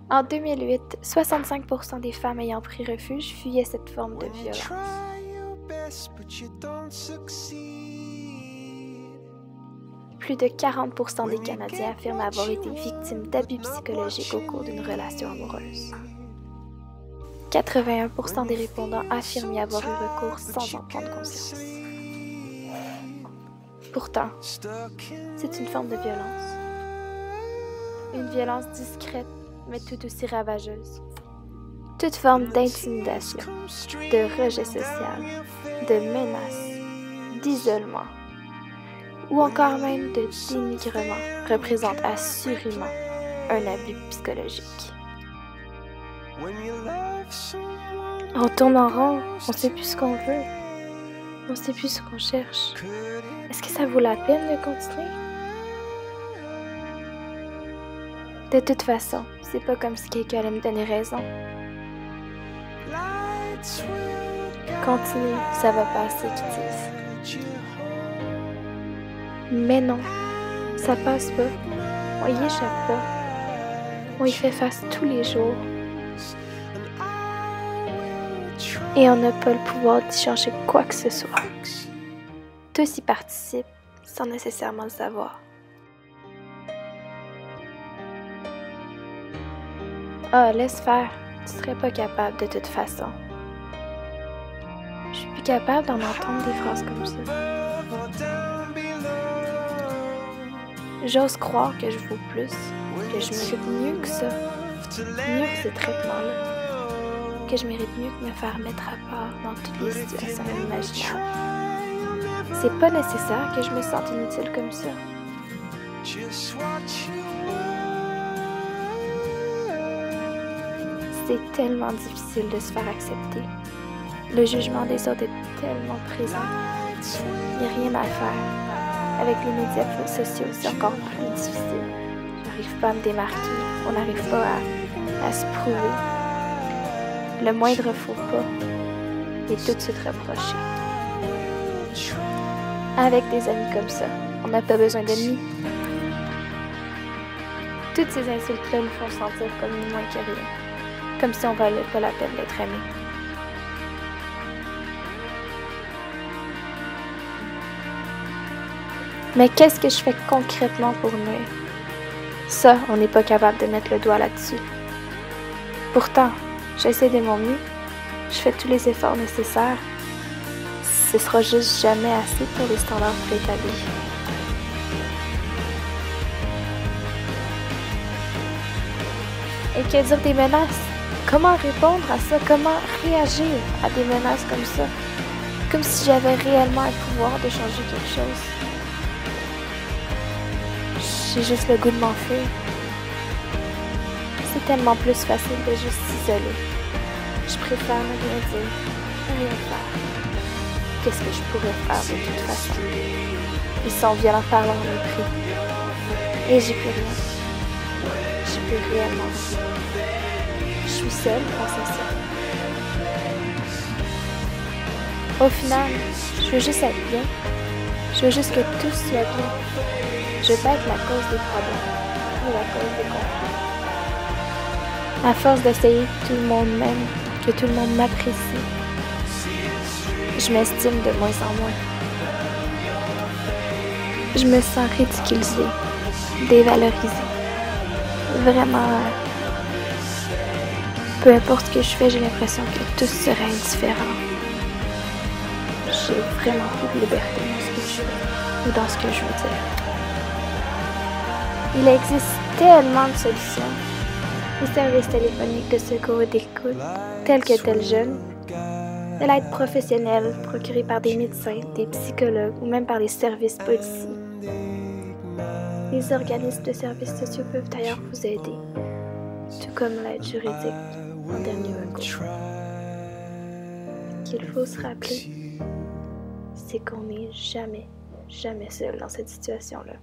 En 2008, 65% des femmes ayant pris refuge fuyaient cette forme de violence. Plus de 40% des Canadiens affirment avoir été victimes d'abus psychologiques au cours d'une relation amoureuse. 81% des répondants affirment y avoir eu recours sans en prendre conscience. Pourtant, c'est une forme de violence. Une violence discrète, mais tout aussi ravageuse. Toute forme d'intimidation, de rejet social, de menace, d'isolement, ou encore même de dénigrement représente assurément un abus psychologique. On tourne en rond, on sait plus ce qu'on veut, on sait plus ce qu'on cherche. Est-ce que ça vaut la peine de continuer? De toute façon, c'est pas comme si quelqu'un allait me donner raison. Continue, ça va passer, qu'ils disent. Mais non, ça passe pas. On y échappe pas. On y fait face tous les jours. Et on n'a pas le pouvoir d'y changer quoi que ce soit. Tous y participent sans nécessairement le savoir. Ah, laisse faire. Tu serais pas capable de toute façon. Je suis plus capable d'en entendre des phrases comme ça. J'ose croire que je vaux plus, que je mérite mieux que ça, mieux que ces traitements-là, que je mérite mieux que me faire mettre à part dans toutes les situations imaginables. C'est pas nécessaire que je me sente inutile comme ça. C'est tellement difficile de se faire accepter. Le jugement des autres est tellement présent. Il n'y a rien à faire. Avec les médias sociaux, c'est encore plus difficile. J'arrive pas à me démarquer. On n'arrive pas à se prouver. Le moindre faux pas et tout de suite reproché. Avec des amis comme ça, on n'a pas besoin d'ennemis. Toutes ces insultes-là nous font sentir comme moins que rien. Comme si on valait pas la peine d'être aimé. Mais qu'est-ce que je fais concrètement pour nuire? Ça, on n'est pas capable de mettre le doigt là-dessus. Pourtant, j'essaie de mon mieux. Je fais tous les efforts nécessaires. Ce sera juste jamais assez pour les standards préétablis. Et que dire des menaces? Comment répondre à ça? Comment réagir à des menaces comme ça? Comme si j'avais réellement le pouvoir de changer quelque chose. J'ai juste le goût de m'enfuir. C'est tellement plus facile de juste s'isoler. Je préfère ne rien dire, ne rien faire. Qu'est-ce que je pourrais faire de toute façon? Ils sont violents par leur mépris. Et j'y peux rien. J'y peux réellement rien. Je suis seule face à ça. Au final, je veux juste être bien. Je veux juste que tout soit bien. Je veux pas être la cause des problèmes ou la cause des conflits. À force d'essayer que tout le monde m'aime, que tout le monde m'apprécie, je m'estime de moins en moins. Je me sens ridiculisée, dévalorisée. Vraiment, peu importe ce que je fais, j'ai l'impression que tout serait indifférent. J'ai vraiment plus de liberté dans ce que je fais ou dans ce que je veux dire. Il existe tellement de solutions. Les services téléphoniques de secours et d'écoute, tels que Tel Jeune, de l'aide professionnelle procurée par des médecins, des psychologues ou même par les services policiers. Les organismes de services sociaux peuvent d'ailleurs vous aider, tout comme l'aide juridique en dernier recours. Ce qu'il faut se rappeler, c'est qu'on n'est jamais seul dans cette situation-là.